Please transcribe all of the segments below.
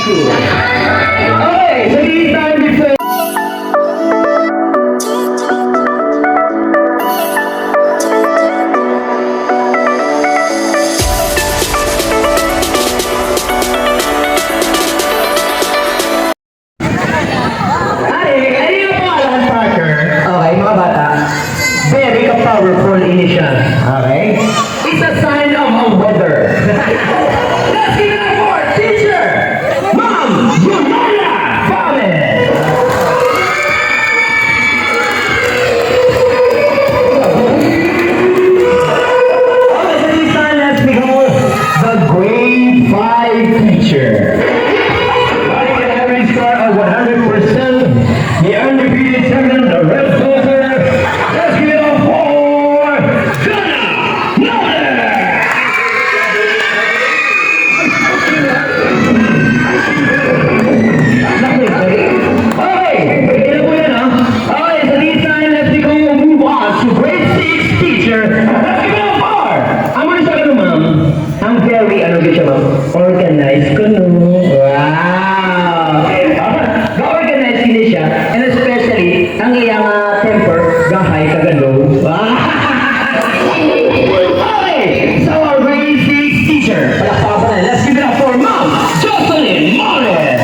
School. Okay, so this time before. Okay, mga bata, very powerful initial. Okay? It's a sign of a weather. Let's give it up for teacher, Ma'am Yolanda Fames. Okay, so this time let's become the grade 5 teacher. Running an average score of 100%. The undefeated champion, the Red Soldier. Let's give it up for Ghana Miller. Okay, pwede na po yan ha. Okay, so this time let's move on to grade 6 teacher. Let's give it up for. Ang muna siya ka ma'am. Ang very, ano siya ma'am? Organized ko no. Wow! Ga-organize din siya, and especially, ang iyang temper, gahay kagano. Okay, so our grade 6 teacher, palakpakan na, let's give it up for Ma'am Jocelyn Morris.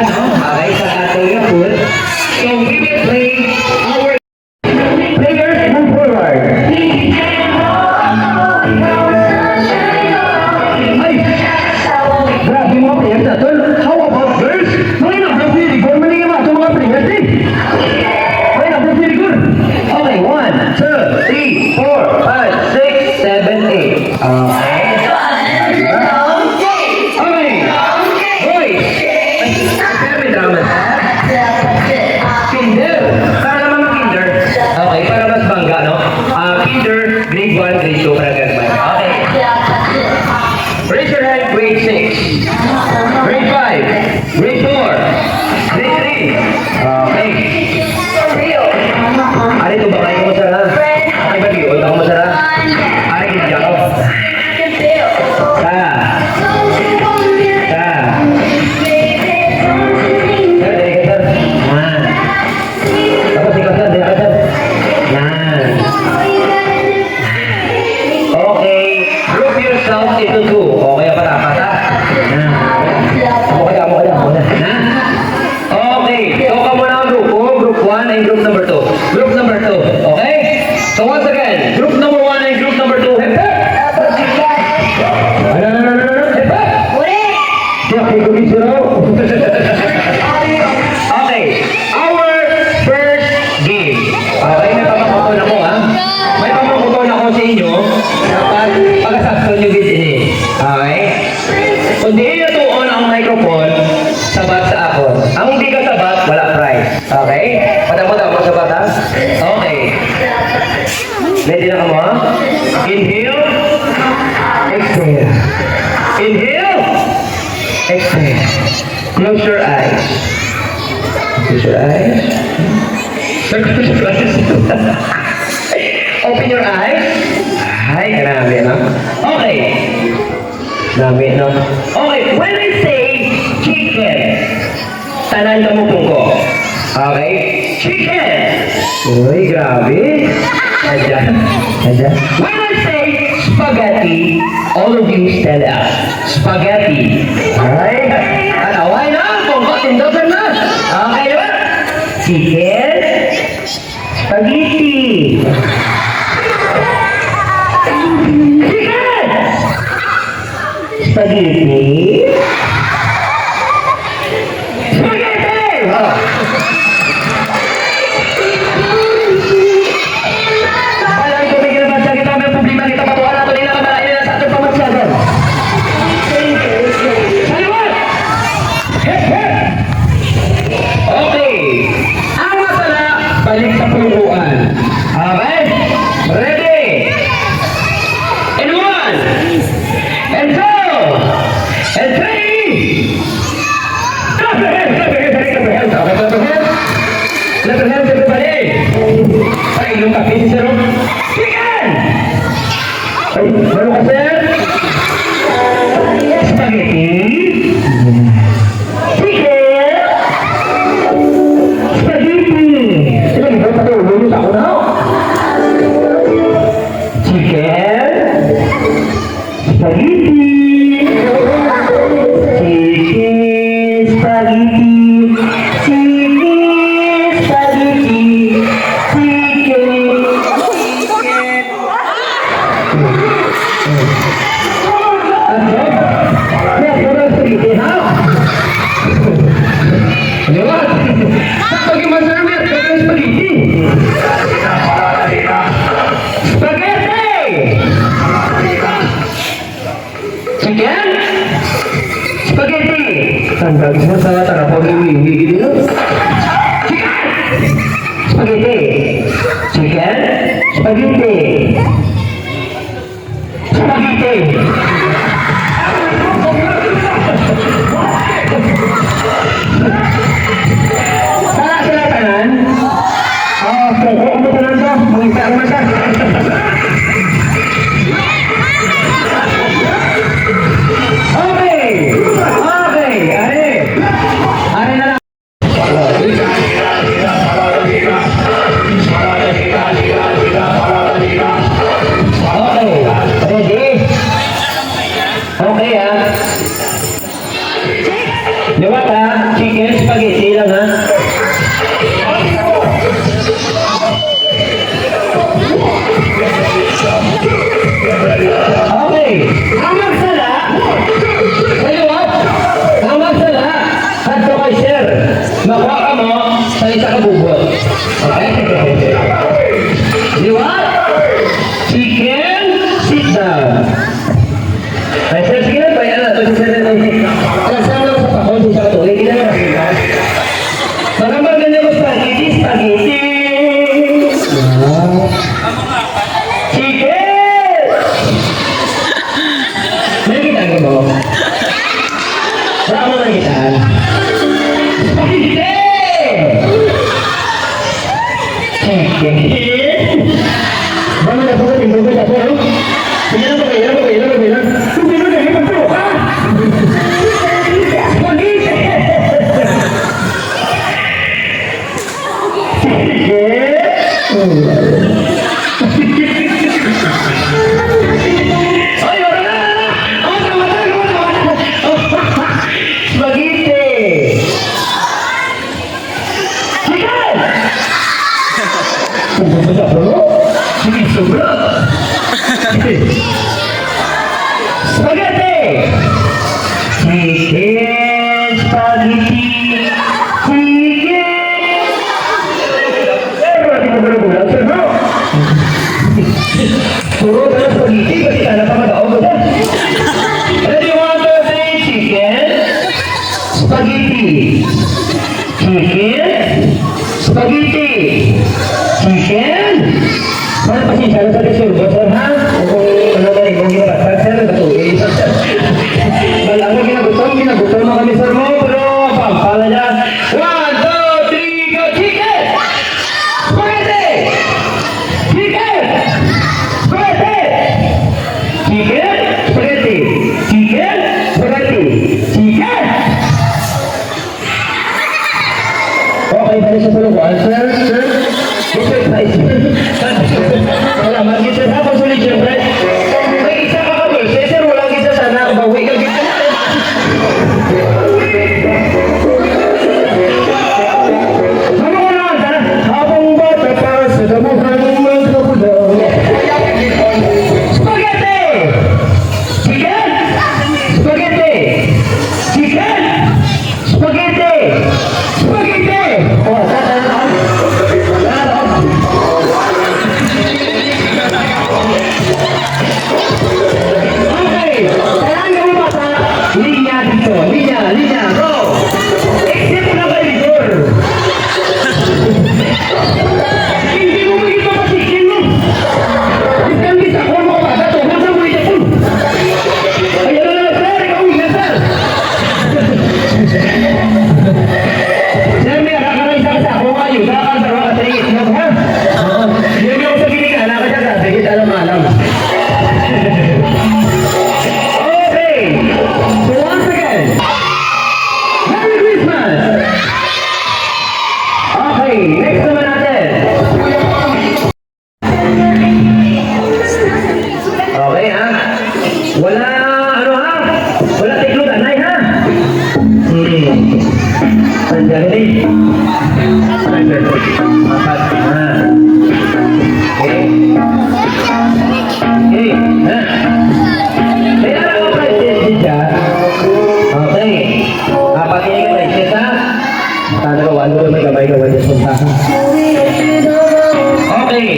siya, no? Okay, sa ating food. So, we will play our players move forward. Ay! Grabe mga players na to. How about girls? May na-proceed. Kung mali nga ito mga players eh. May na-proceed. Okay, 1, 2, 3, 4, 5, 6, 7, 8. Okay. Okay. Boys. Ay, may drama. Kinder. Para naman mag-kinder. Okay, para mas bangga, no? Kinder, grade 1, grade 2, para grade 5. Okay. Raise your hand, grade 6. Grade 5. Grade 4. Grade 3. Okay. Ari, ito ba kayo masara? Okay ba, Biol? Ako masara? Ari, hindi ako. Sa. Tapos ikaw, sir. Dito ka, sir. Yan. Okay. Group yourself into two. Okay, apa-apa, ha? Yan. Amo ka dyan. Ha? Okay. So, kamo na ang group. Group 1 and group number 2. Group number 2. Okay? So, once again, group number 1 and group number 2. Hep, hep! Ano? Hep, hep! Okay, kumis zero. Okay. Our first game. Okay, may pamakuton ako, ha? May pamakuton ako sa inyo dapat pagkasakto nyo din eh. Okay? Kung di nyo tuon ang microphone, sabat sa ako. Ang hindi ka sabat, wala prize. Okay? Patamo-tamo sabat, ha? Okay. Ready na ka mo, ha? Inhale. Exhale. Inhale. Exhale. Close your eyes. Close your eyes. Close your eyes. Open your eyes. Ay, grabe, no? Okay. Grabe, no? Okay, when I say chicken, tanan ka mo ko. Okay? Chicken! Uy, grabe. Adyan. When I say spaghetti, all of you stand up. Spaghetti. Alright? Ano, why na? Pungko, tindosan na. Okay, diba? Chicken. Spaghetti. Chicken. Spaghetti. Spaghetti. Oh. Alam ko may kinabasa kita, may problema kita, matuwa na ito nila kabalain nila sa ating pamagsyagan. Saliwan! Hep, hep! Okay. Ang masala, balik sa puruan. Okay? Ready? And 1, and 2, and 3. Clap your hands, clap your hands, clap your hands. Okay, clap your hands. Clap your hands, everybody. Ay, yung kape si Sir. Chicken! Ay, ano ka, sir? Spaghetti. Chicken. Spaghetti. Sige, ikaw pati ululus ako na. Chicken. Spaghetti. Chicken. Spaghetti. Chicken. Spaghetti. Chicken? Spaghetti! Tanda ko sa tara pag hindi dito. Chicken! Spaghetti! Chicken? Spaghetti! Spaghetti! Tara sila tanan? Okay, ano tanan to? Mungkin ako masa. Okay, are na lang. Makuha ka mo sa isa kabubot. Okay? Di ba? Chicken, sit down. Ay, sir, sige na, bayan na. Ito, sige na. Alam, saan lang sa pakon, sa katuloy. Hindi na nakita. Mga maganda mo spaghetti, spaghetti. Chicken! Nakikita ka mo? Wala mo nakikita? Spaghetti! Chicken! Vamos a poner en grupo de apoyo. Mira lo que mira. Tú primero te llevas todo, ¿ah? ¡Bonita! ¡Ay, ahora! ¡Otra matar! ¡Spaghetti! ¡Chicken! ¿Cómo se llama? Chicken sobra. Spaghetti! Chicken, spaghetti, chicken! Pero natin mo gula-gula, sir, no? Puro ka na spaghetti, kasi sana pa mag-aog ka. Ready, 1, 2, 3, chicken, spaghetti, chicken, spaghetti, chicken. Mana pasensya na sa reservo, sir, ha? Kung ano ba yung ginagawa, sir, natuloy, sir. Malaga ginagutom mo kami, sir, mo, pero pampala niya. 1, 2, 3, go, chicken! Spaghetti! Chicken! Spaghetti! Chicken! Spaghetti! Chicken! Spaghetti! Chicken! Okay, balik sa tulukuan, sir, sir. Wala, mag-isa na ako sulit, siyempre. May isa ka kabulse, sir, walang isa sana. Bawi ka gito. Ano ko naman, sana? Habang bata pa sa damuhan ng mga kulang. Spaghetti! Chicken! Spaghetti! Chicken! Spaghetti! Spaghetti! Oh, Linya, go! Except na kaligor! Hindi mo magiging papasikin mo! Isang bisa ko mga bata to, nasa mo ito po! Ayan na, sir! Ikaw na, sir! Sir, may nakakaray sa kasa ako kayo, nakakasarwa ka sa ingit mo, ha? Hindi mo ako sa gilingan, nakasya sa sige, alam. Okay! So once again, Merry Christmas! Okay, next naman natin. Okay, ha? Wala, ano ha? Wala tiklot, anay, ha? Andiyan din. Mapat, ha? Okay. Okay, ha? Kaya lang ang prices siya. Okay. Patingin ka prices, ha? Sana ka, walo may kamay ka, walo sa ha? Okay.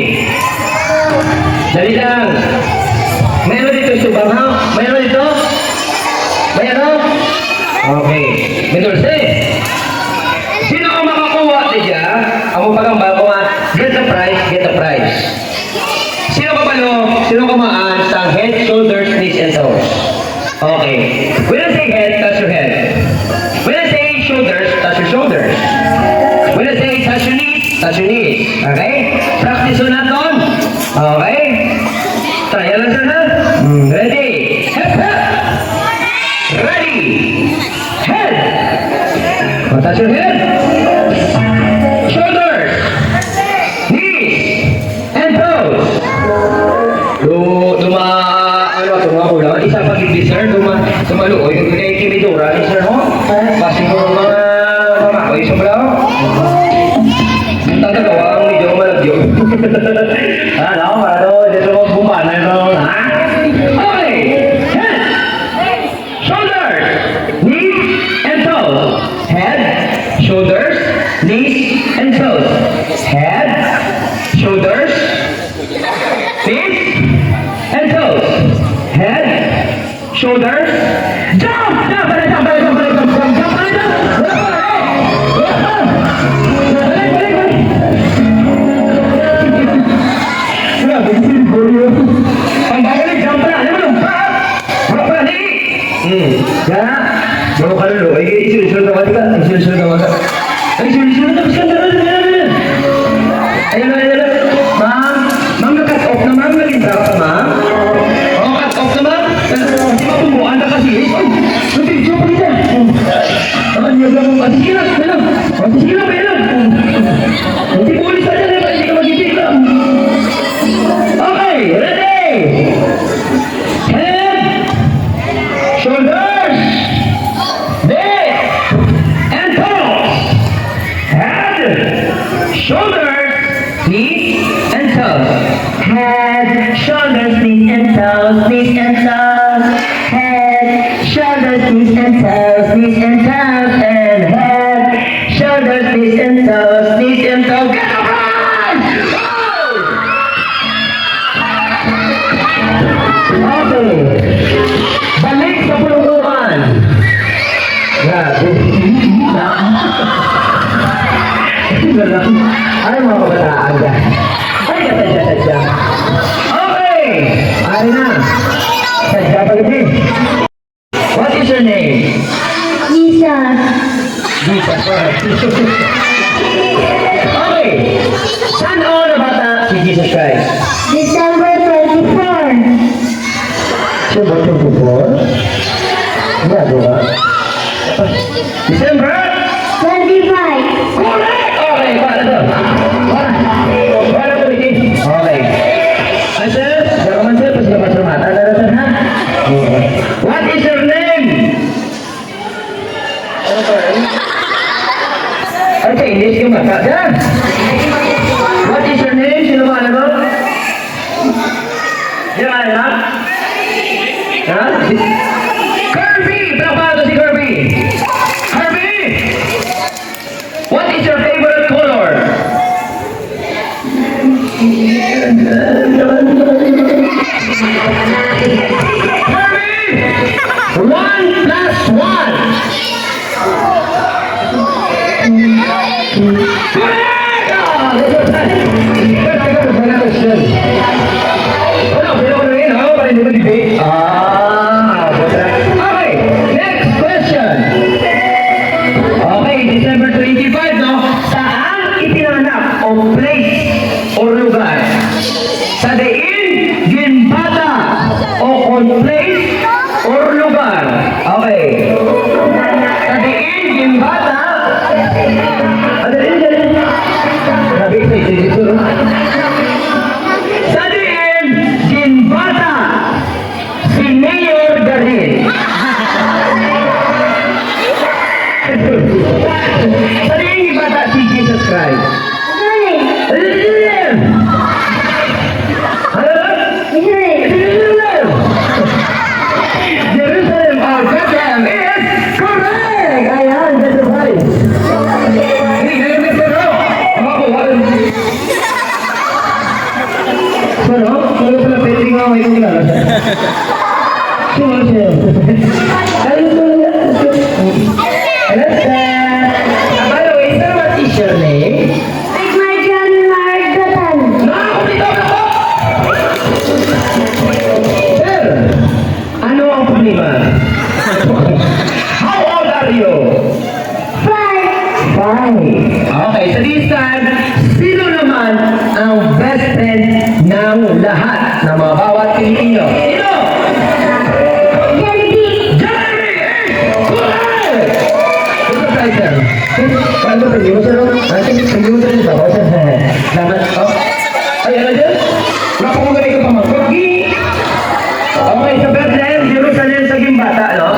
Dali lang. Mayroon dito subang, ha? Mayroon dito? Mayroon? Okay. May dulce. Sino ang makakuha niya? Ang pagambal ko nga, get the prize. Sino ka palo? Sino kumaan sa head, shoulders, knees, and toes? Okay. When I say head, touch your head. When I say shoulders, touch your shoulders. When I say touch your knees, touch your knees. Okay? Practice on natin. Okay? Try lang sir na. Ready? Hep, hep. Ready? Head. Touch your head. Shoulders. Knees. And toes. Isa pag-ibig sir, tumaluoy. Yung kinidura ni sir mo. Basi mo mga mamakoy sa mula. Tatagawa ang medyo malagyo. Ano, ano, dito mo bumana no, ha? Okay! Head! Shoulders! Knees and toes. Head, shoulders. shoulders, knees, and toes. Head, shoulders, knees, and toes. Head, shoulders, jump! Jump! Balik, jump! Balik, jump! Balik, jump! Jump! Jump! Balik, jump! Balik, balik, balik! Grabe, siguro. Ang babalik, jump na! Ano mo? Wala pa ni! Kaya, bawa ka lalo. Ay, isul-isul na ka. Isul-isul na ka. Ay, isul-isul na ka. Ayun, ayun, ayun. Ma'am, ma'am, na-cut off na ma'am. Nag-intro ka, ma'am. Oo, cut off na ma'am. Hindi pa pumuan na kasi. Ay, nag-intro pa kita. Ang niyag lang mo. Sige lang, sige lang. Sige lang, sige lang. Hindi po ulit sa dyan. Hindi ka mag-ibig lang. Okay, ready? Head, shoulders, neck, and toes. Head, shoulders, knees, and toes. Head, shoulders, knees, and toes, knees, and toes. Head, shoulders, knees, and toes, knees, and toes. And head, shoulders, knees, and toes, knees, and toes. Get up, right! Okay. Balik sa puluhan. Grabe. Ay, mga kabataan dyan. Ay, katadya-tadya. Okay. Ay na. Sadya pa rin. What is your name? Lisa, Lisa. Okay. Saan ako na bata si Jesus Christ? December 24, Siya ba ito po? Bago ka? December? 25, Correct! Okay, para to. Para to, Vicky. Okay. Sir, jangan sir, pas lepas rumah. Ada ha? What is your name? Okay, English ka ba? Kan? What is your name? Sino ba alam mo? Sino alam? Ha? Kirby! Pinapalo si Kirby! Kirby! What is your favorite color? Kirby! 1 plus 1! Correct! Oh, this is right. I got the final question. Oh no, pero ano yun, ha? Para hindi mo debate. Okay, next question. Okay, December 25, no? Saan itinanap o place o lugar? Sa diin, ginbata o on place or lugar? Okay. Sa diin, ginbata. Ano rin dyan? Sabi ko, dito. Sa diin, ginbata. Si Mayor Garin. Sa diin, ginbata si Jesus Christ. Israel, Jerusalem or Bethlehem is correct! Ayan, that's right. Hindi, nagawin ko ro. Ako, walang... Ano? Wala pala pwede nga may kong kilala. Sino siya? Ayun ko lang. Hello, sir. By the way, sir, what is your name? Marian Margatan, Sir, ano ang problema? How old are you? 5, Okay, sa this time, sino naman ang best friend ng lahat ng mga bawat Pilipino? Sino? Jeremy, Jeremy! Correct! Ito tayo, sir. Paano ba yung sir? Ate, hindi mo sir ito. O, sir. Salamat. Oh. Ay, ano dyan? Wala pa kong galing ko pa mag-cookie. Okay, sa Bethlehem, Jerusalem, sa Gimbata, no?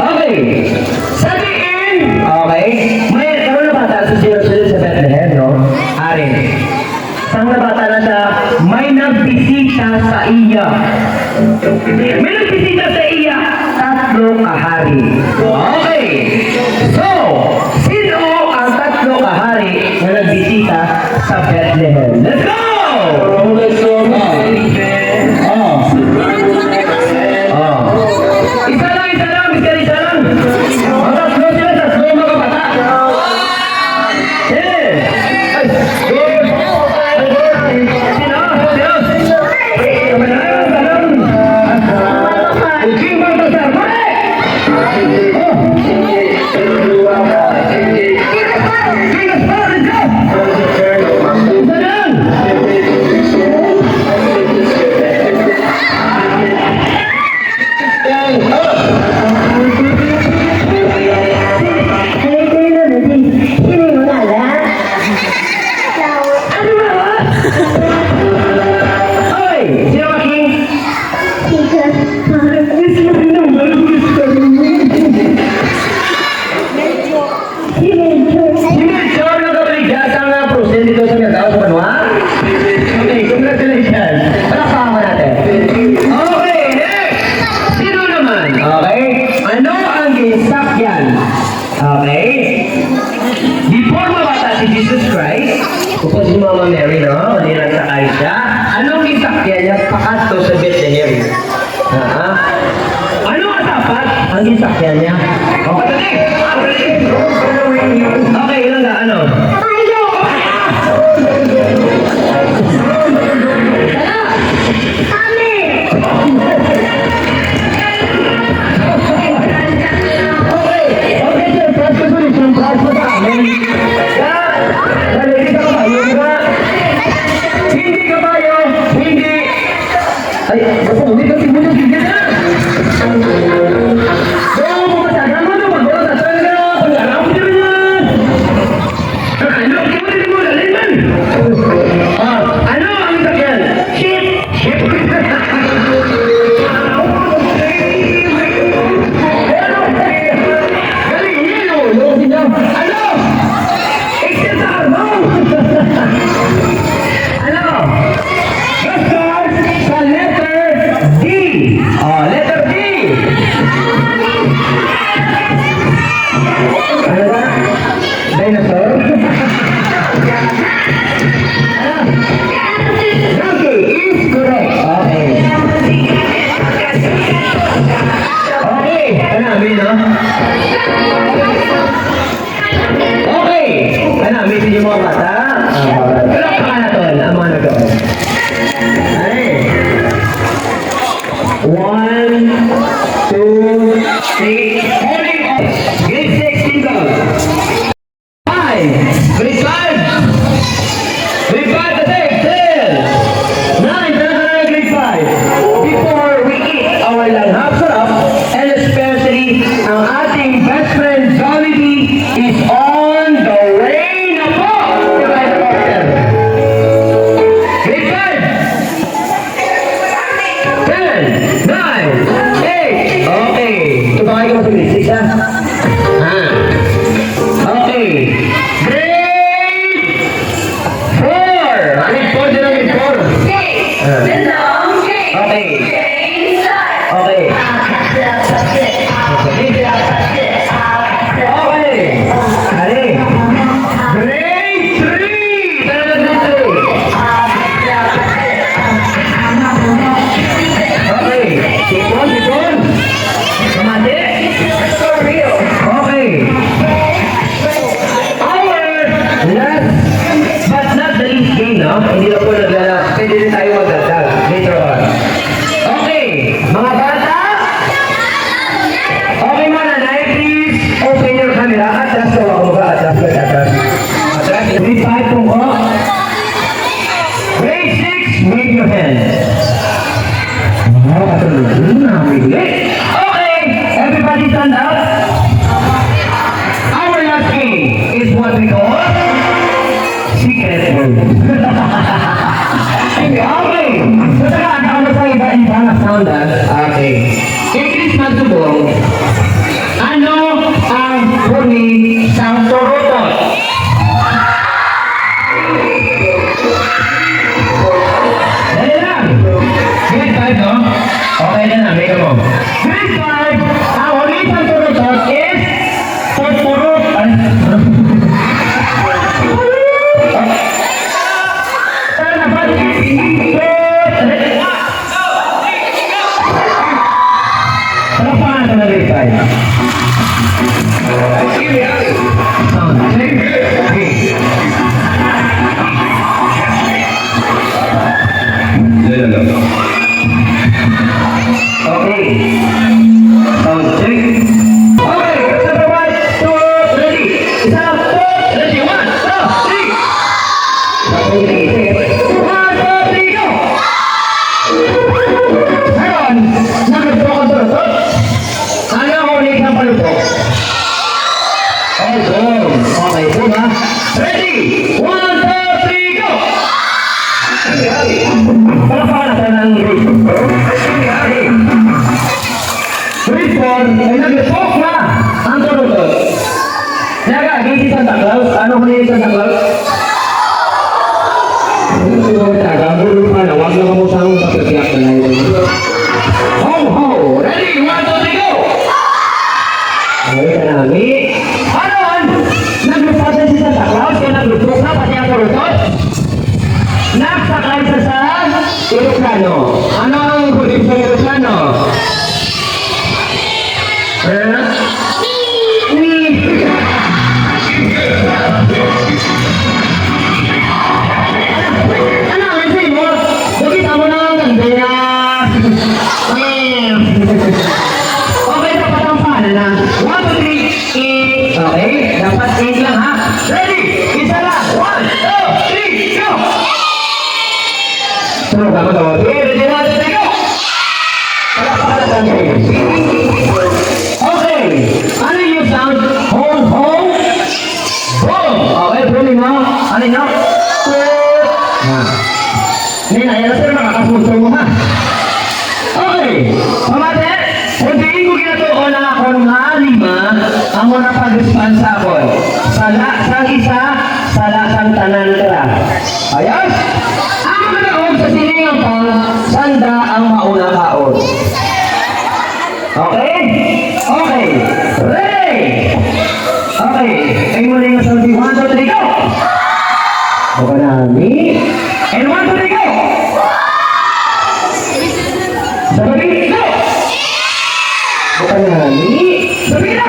Okay. Sa diin, okay, may karoon na bata sa Jerusalem sa Bethlehem, no? Arin. Sang na bata na siya, may nagbisita sa iya. May nagbisita sa iya. tatlong kahari. Okay. So, sino ang tatlong kahari na nagbisita sa Bethlehem? Let's go! Let's go! Isa lang, isa lang. Ang tatlo sila, tatlo mga bata. Yes! Ay, good. Sino? Ujing Baltasar, correct! King of Sport, let's go! Isa lang! Ano ba? Hoy! Sino ba, King? Si Melchor na kabaligas ang prosen dito sa Mindanao sa Banwa. Okay, congratulations. Palakpakan natin. Okay, next! Sino naman? Okay? Ano ang gisakyan? Okay? Before mabata si Jesus Christ, upos si Mama Mary, no? Hindi nagsakay siya. Anong gisakyan niya pakato sa Bethlehem? Ha? Ano ang dapat ang gisakyan niya? Okay, ilan na? Ano? Okay, sir. First position, proud po sa amin. Yan! Hindi ka kabayo, di ba? Hindi kabayo! Hindi! Ay, basta hindi ka simulan, hindi na! Oo, matagal mo na, magbawa sa talaga! Pag-alam ko din yan! Ano, kimunin mo, lalin man! Ano ang sakyan? Ship! Ship! Ano? Exit sa arbong! Ano? Gastos sa letter D. Letter D. Ano ba? Dinosaur? Donkey is correct. Okay. Okay. Ano, amin, no? Okay! Ano, misin yung mga bata? Palakpakan na to, ang mga nagawa. Ay! 1, 2, 3, holding up! Grade 6, single! 5! Grade 5! Grade 5 na 6, 10! 9, grade 5! Before we eat our langhap sarap, and especially ang ating best friend Jollibee is on the way na po! Grade 5! 10, 9, 8, okay. Tumakay ka mo sa grade 6, ha? Okay. Grade 4! Grade 4, sino grade 4? Okay. Okay. Okay. Ali. Grade 3! Tara na grade 3. Okay. Sipon. Kamati. For real. palutok. Oh, boom. Okay, boom ha. Ready? 1, 2, 3, go! Palakpakan natin ang grade. Grade 4, ay nag-talk na ang tunutot. Naga, gigi Santa Claus. Ano ko niya Santa Claus? Huwag lang mo sa akong kapagyak na lang. Ho, ho! Ready? 1, 2, 3, go! Ay, kanami. Anon! Naglupasan si Santa Claus kaya naglutok na pati ang kurutot. Nagsakay sa aeroplano. Ano ang kulit sa aeroplano? Ano ang say mo? Bakit mo na ang ganda? Okay, dapat ang pana na. 1, 2, 3, 8. Okay, dapat 8 lang ha. Ready? Isa lang. 1, 2, 3, go! Sunod ako to. Ready, 1, 2, 3, go! Okay. Ano yung sound? Home, home. Boom. Okay, booming mo. Ano yun? Nina, yan sir, makakapuso mo ha. Okay. Pamate, kung tingin ko ginatuon na ako nga 5, ang muna pag-response ako. Sala sang isa, sala sang tanan ka. Ayos? Ang mga sa siningang pang, sanda ang mauna kaon. Okay? Okay. Ready? Okay. Ay mo na yung sabi. 1, 2, 3, go! Buka nami. And 1, 2, 3, go! Sabi, go! Buka nami. Sabi na!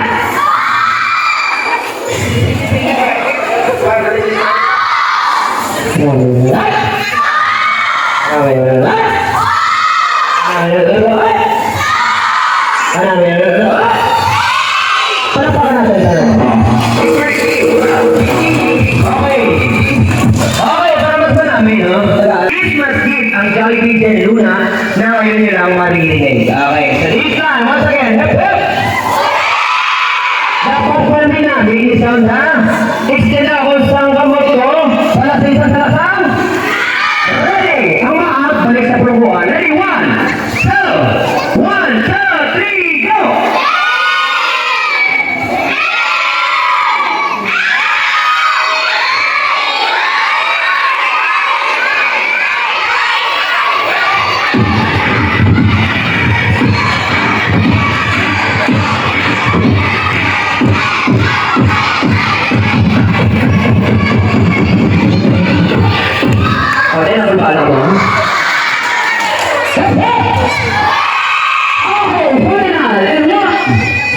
Palakpakan natin sana. Okay, para mas namin, no? Christmas gift ang Jollibee Jen Luna na ngayon nyo lang maririnig. Okay, so this time, once again, hip hip! Dapat pa namin namin i-sound ha? Extend ako sa kamot ko para sa isang salasang. Ready? Ang maap, balik sa probuhan. Ready? 1, 2, 1, 2, 3, go! Okay, nakapala mo. That's it! Okay, put it on. And 1,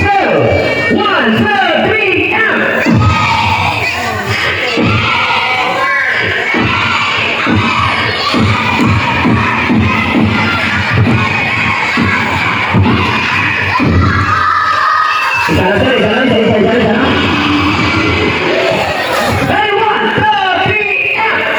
2, 1, 2, 3, out! Isa na, isa na. And 1, 2, 3, out!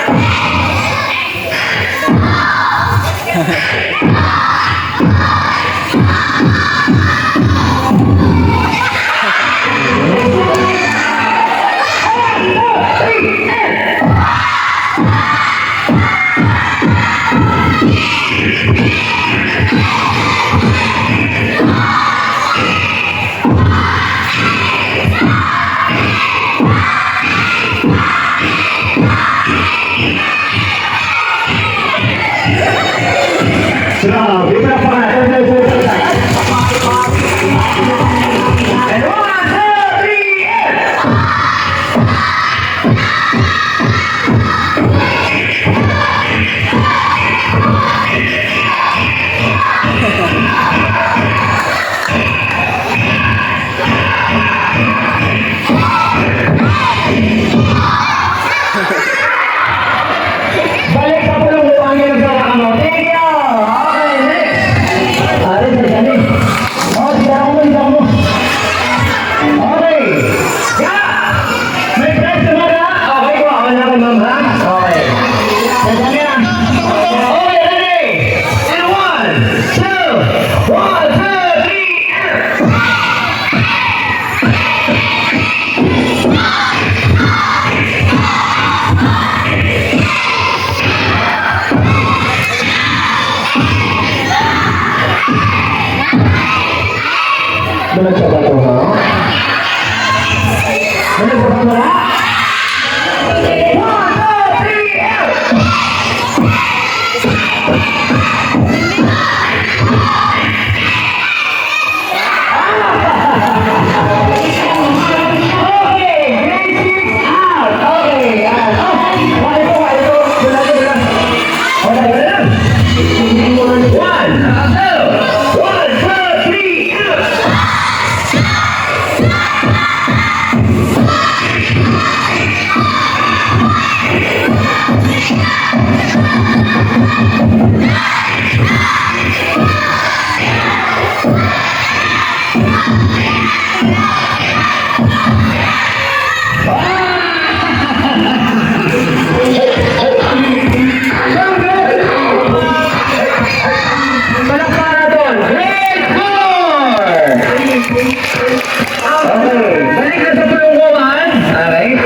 Okay, balik na sa tulungan. Okay?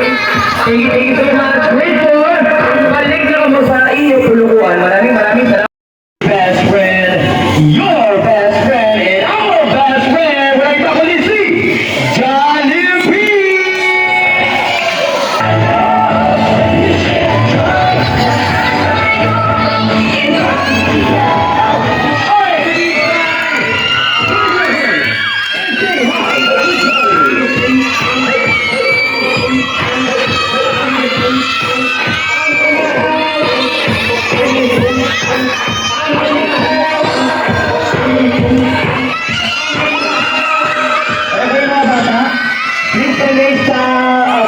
Thank you so much. Grade 4, balik na mo sa iyo tulungan. Maraming salamat. Best friend, your best friend, and our best friend, right back on C, Jollibee! Okay mga bata, please kami sa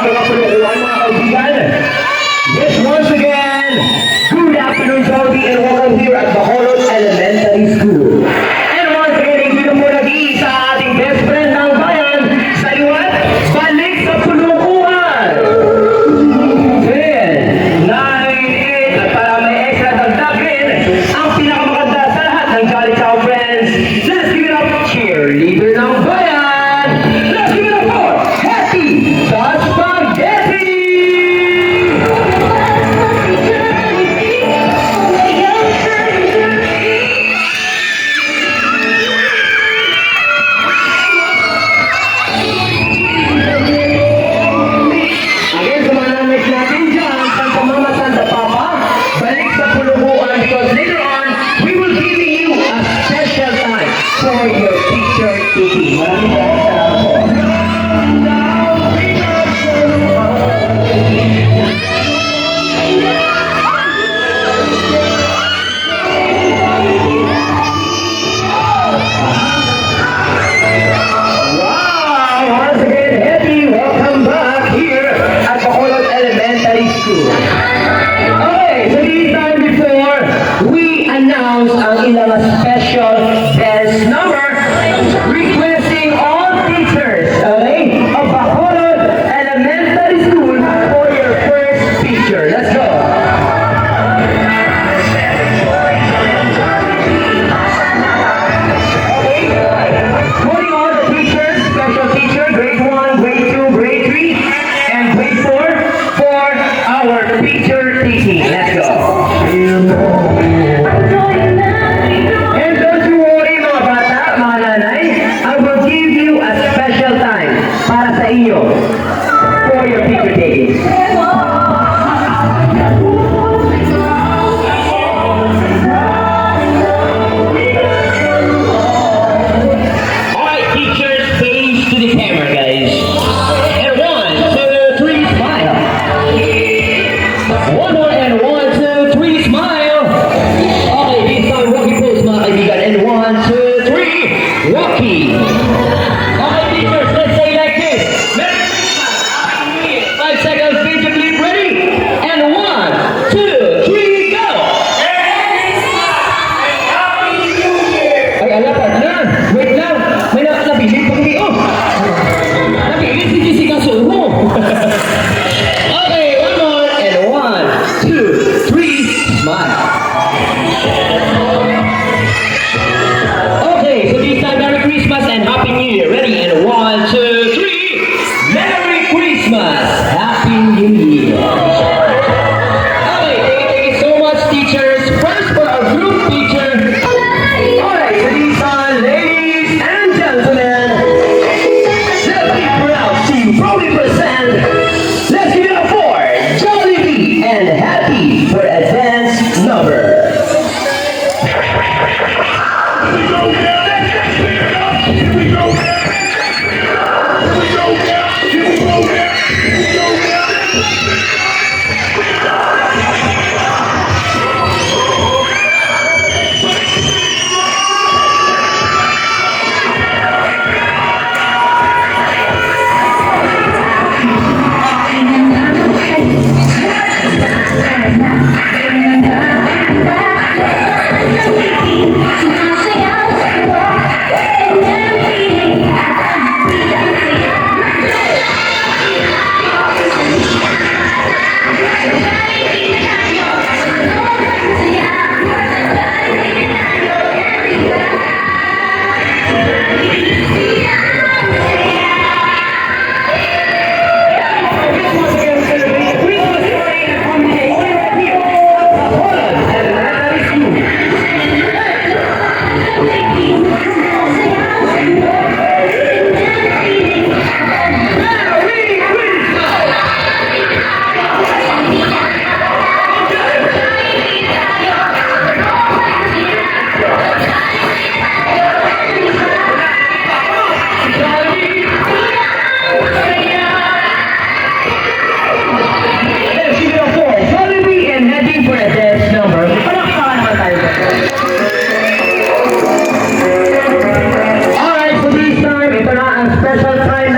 pagkapulukuhan mga kaibigan. Yes, once again, good afternoon Jollibee and welcome here at Bacolod Elementary School. And once again, hindi na muna sa ating best friend ng bayan sa liwan, balik sa pulukuhan. 10, 9, 8, at para may extra dagdag rin, ang pinakamaganda sa lahat ng Jolly Cow Friends. Let's give it up, cheerleader ng bayan! Let's give it up for Happy the Spaghetti! Again, sa mga namit natin dyan, Santa Mama, Santa Papa, balik sa pulukuhan because later on, we will give you a special time for your teacher teaching. Maraming salamat po. Wow! Once again, happy welcome back here at Bacolod Elementary School. Okay, so this time before, we announce ang ilang special best number requesting all teachers, okay, of Bacolod Elementary School for your first picture. Let's go. Putting all the teachers, special teacher, grade 1, grade 2, grade 3, and grade 4 for our picture teaching. Let's go. And don't you worry mga bata, mga nanay, I will give you a special time para sa inyo for your picture taking. Alright, teachers, face to the camera, guys. And 1, 2, 3, smile. One more, and 1, 2, 3, smile. Okay, this time, Rocky pose, mga kaibigan. And 1, 2, 3, Rocky. Okay, teachers, let's say like this. Merry Christmas. Happy New Year. 5 seconds, picture, please.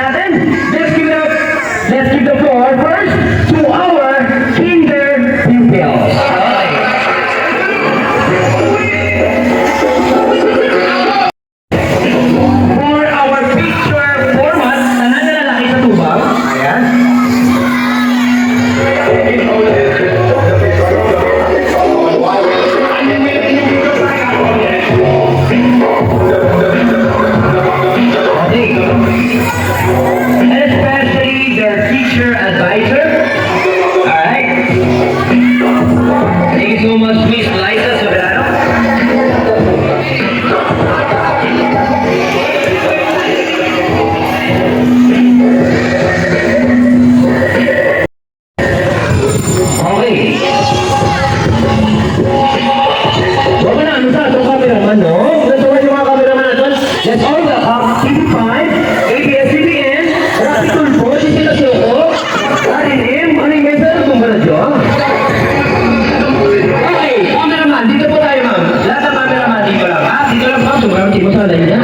natin. Let's give the floor first to our kinder pupils. Okay. For our picture format, tanan na lalaki sa tubang. Ayan. Okay. And especially their teacher advisor. Alright. Thank you so much, Miss Liza Soberano. Okay. Huwag na, ano sa itong cameraman, no? Let's work yung mga cameraman natin. Let's all welcome TV5, ABS-CBN, Rafi Tulfo, Sisila Soko, RNM, ano yung message kung ba na dyan? Okay, cameraman, dito po tayo, ma'am. Lahat ng cameraman, dito lang. Dito lang, ma'am. Sobrang hindi mo sa alay niya.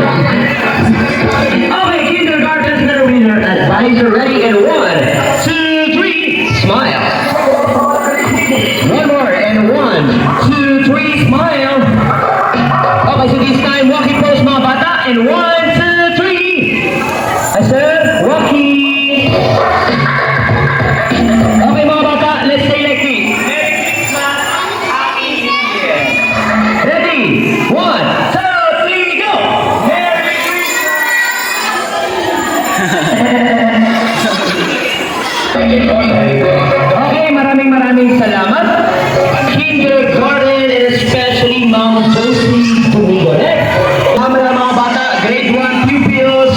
Okay, kindergarten center winner, advisor, ready, and 1, 2, 3, smile. One more, and 1, 2, 3, smile. Okay, so this time, walking pose mga bata, and 1, 2, 3. I said, walking. Okay mga bata, let's say like this. Merry Christmas, Happy New Year. Ready? 1, 2, 3, go! Merry Christmas! Okay, maraming salamat. Kindergarten, and especially Ma'am Josie Tumigonet. Mga bata, grade 1 pupils.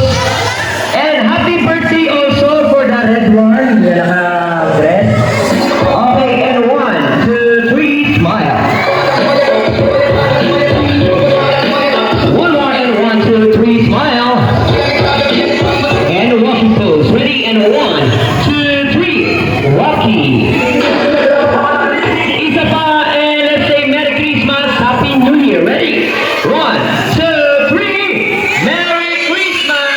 And happy birthday also for the red one. Hindi na naka-dress. Okay, and 1, 2, 3, smile. One more, and 1, 2, 3, smile. And walking pose. Ready, and 1, 2, 3, walking. Isa pa, and let's say Merry Christmas, Happy New Year. Ready? 1, 2, 3, Merry Christmas!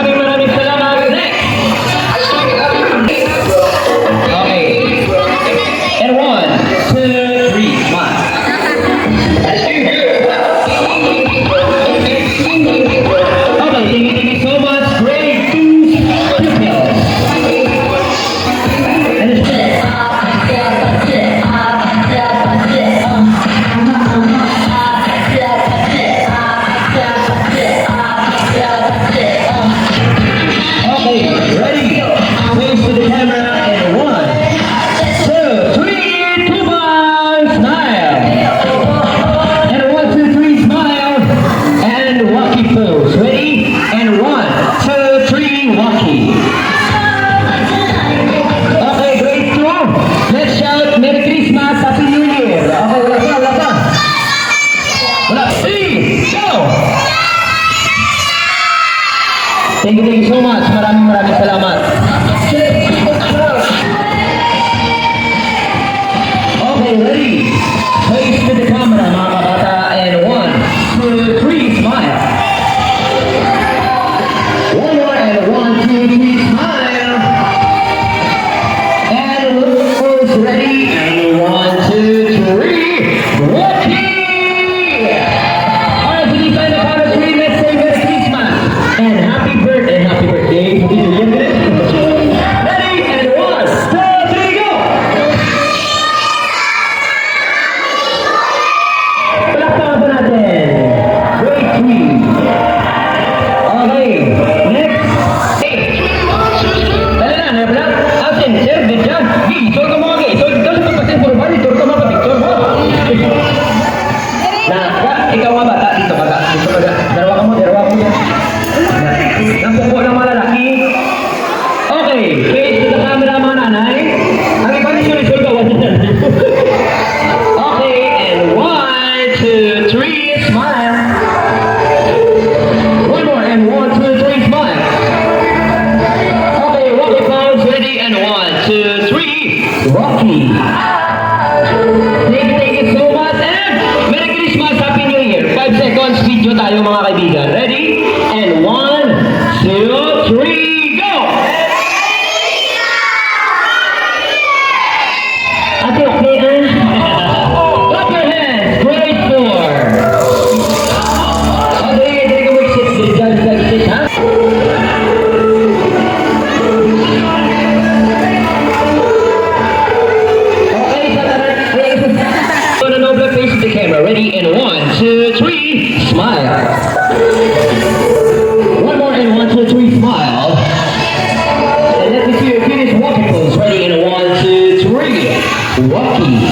Maraming salamat. Next! Okay. And 1, 2, 3, smile. Okay, thank you so much. Grade 2 pupils. And it's okay, ready? Face to the camera and 1, 2, 3, two bombs, smile. And 1, 2, 3, smile. And walkie pose. Ready? And 1, 2, 3, walkie. Okay, grade 2. Let's shout Merry Christmas, Happy New Year. Okay, wala pa. Wala. 3, go! Thank you so much. Maraming salamat. Okay, ready? Face to the camera, mga kabata. And 1, 2, 3, smile. One more, and 1, 2, 3, smile. And look pose, ready? And 1, 2, 3, walking. Alright, so this time the count of 3, let's say Merry Christmas. And happy birthday. Ready? And 1, 2, 3, go! Palakpakan po natin. Grade 3. Okay, next. Hey. Dali na, nabla. Asin, sir, good job. Isol ka mga isol. Dali ka kasi puro ba? Isol ka mga picture mo. Ikaw nga bata. Dito bata. Dalawa ka mo. Napupo ng mga lalaki. Okay, face to the camera mga nanay. Ang iba niyo isol ka. Okay, and 1, 2, 3, smile. One more, and 1, 2, 3, smile. Okay, walkie pose, ready, and 1, 2, 3, walkie. Thank you so much, and Merry Christmas, Happy New Year. Bye. 5 seconds video tayo mga kaibigan. Ready? And 1, 2, 3, go! Ate, okay, clap your hands. Grade 4. Okay, take a week, sit, ha? On a noble face to the camera. Ready? And 1, 2, 3, smile. One more and 1, 2, 3, smile. And let me see your cutest walking pose. Ready? And 1, 2, 3, walkie.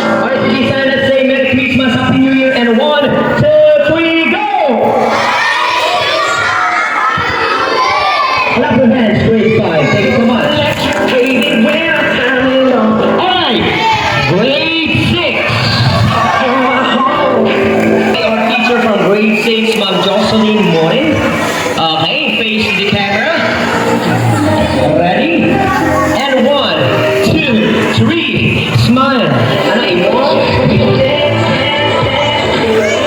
Alright, this time let's say Merry Christmas, Happy New Year, and 1, 2, 3, go! Clap your hands, grade 5. Thank you so much. Alright, grade 6. Our teacher from grade 6, Ma'am Jocelyn Morin. Okay, face the camera. Ready? And 1, 2, 3, smile. And I walk.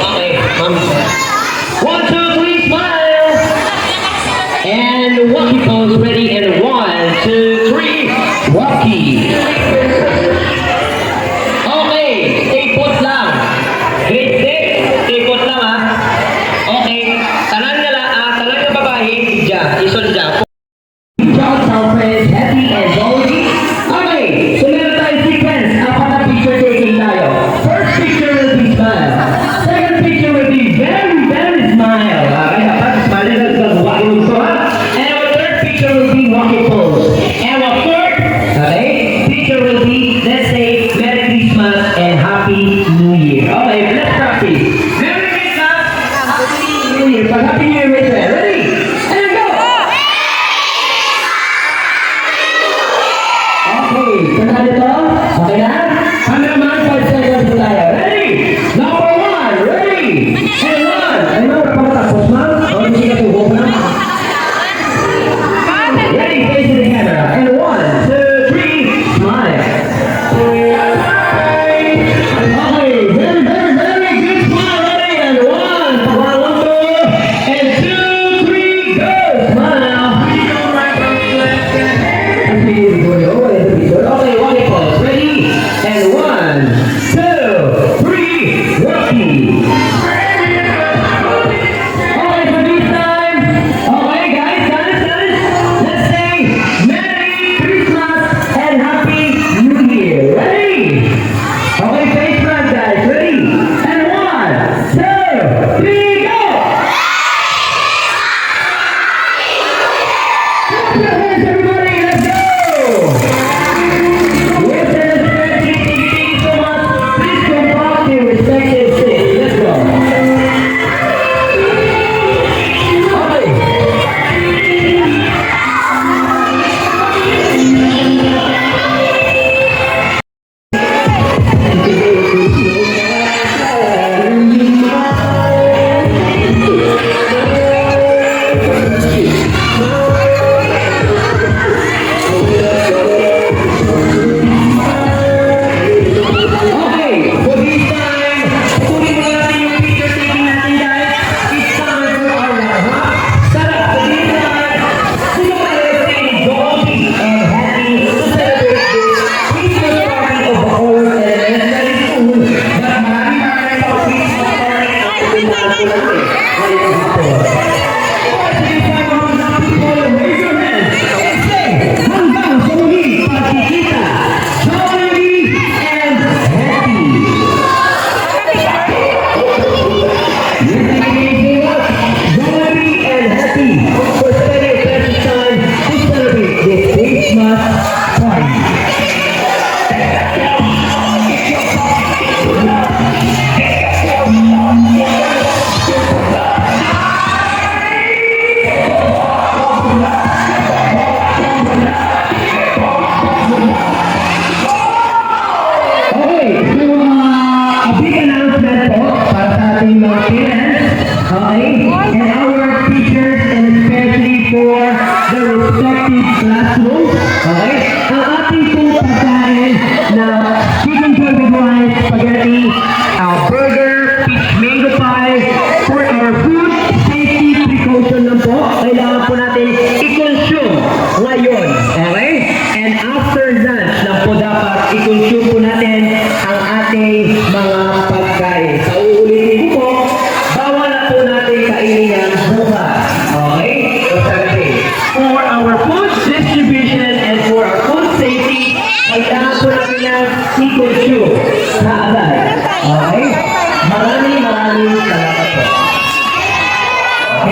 Okay, 1, 2, 3, smile. And walkie pose ready. And 1, 2, 3, walkie. Okay, stay put lang. Grade 6, stay put lang ha. Okay, tanan yung babae, ison dyan. Shout out friends, Happy and Zoe. Okay, so meron tayong sequence. Apat na picture taking tayo. First picture will be smile. Second picture will be very, very smile. Okay, dapat smile na walking gusto ha. And our third picture will be walking pose. And our fourth, okay, picture will be, let's say, Merry Christmas and Happy New Year. Okay, let's practice. Merry Christmas, Happy New Year. Pag Happy New Year, wait there. Ready? And go! Okay, sandali to. Okay na? Cameraman, 5 seconds po tayo. Ready? Number 1, ready? And 1. Ay, wala pa matapos, ma'am? O, hindi ka tuhog na. Ready, face to the camera. And 1, 2, 3, smile. Okay, very, very, very good smile. Ready? And 1, pagkakalungko. And 2, 3, go! Smile. Okay, walkie pose. Ready? And 1, 2, 3, walkie. Okay, for this time. Okay, guys, done. Let's say Merry Christmas and Happy New Year. Ready? Okay, face front, guys. Ready? And 1, 2, 3, go! Clap your hands, everybody. Let's go! Yes, thank you so much. Please come back to your respective seats. Let's go. Okay. Okay, for this time, tuloy mo natin yung picture taking natin, guys. It's time for our love, ha? Sarap, for this time, sino kayo say Dolby and Happy to celebrate this Christmas party of the whole elementary school na marami-marami pa Christmas party ang pinag-aaral natin ngayong hapon. For this time, mga people, raise your hands and say, hanggang sa muling pagkikita, Jolly and Happy. Jolly and Happy for spending a special time to celebrate this Christmas party. Okay, so a big announcement po para sa ating mga parents, okay, and our teachers, and especially for the respective classrooms, okay, ang ating pong pagkain na chicken joy with rice, spaghetti, burger, peach mango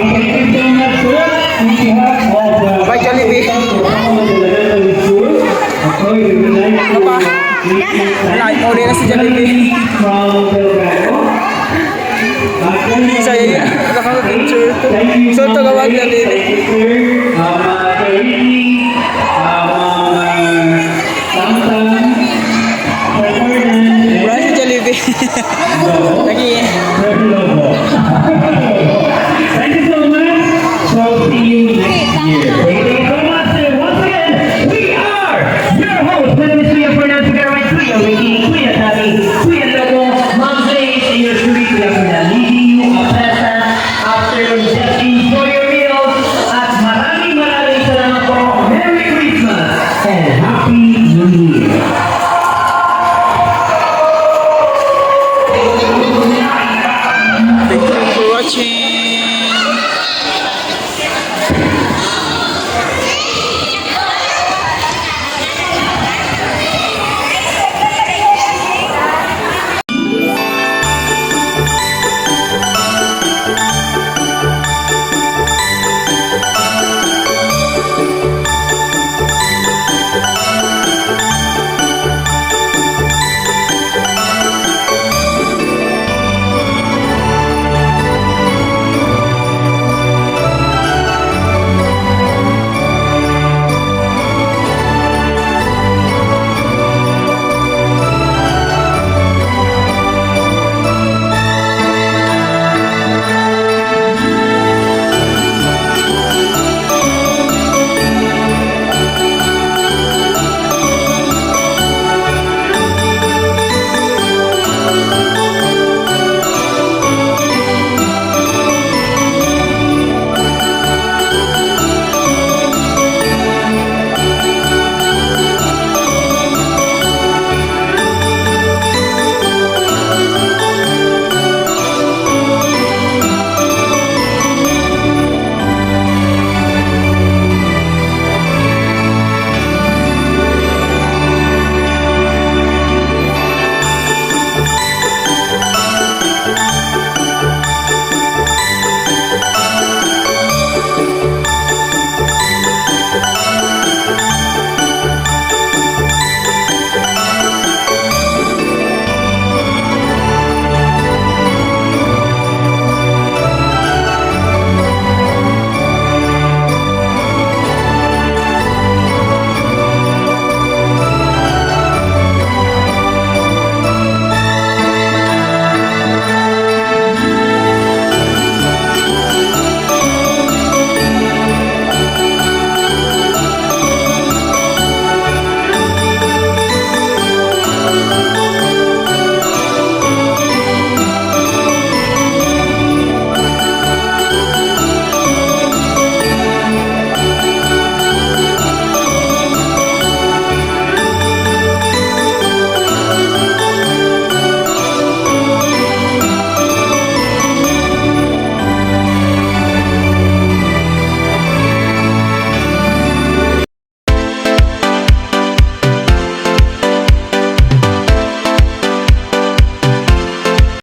thank you so much, sir. On behalf of the Bye, Jollibee. Elementary School, okay, we would like to Ano pa? greet you Wala, uli na si Jollibee. from Belgrado. Isa yun. Nakaka-picture to. Thank you, So, ito gawag na din. Thank you, sir. Karini, Samsung, Fernand, Wala si Jollibee. Lagi.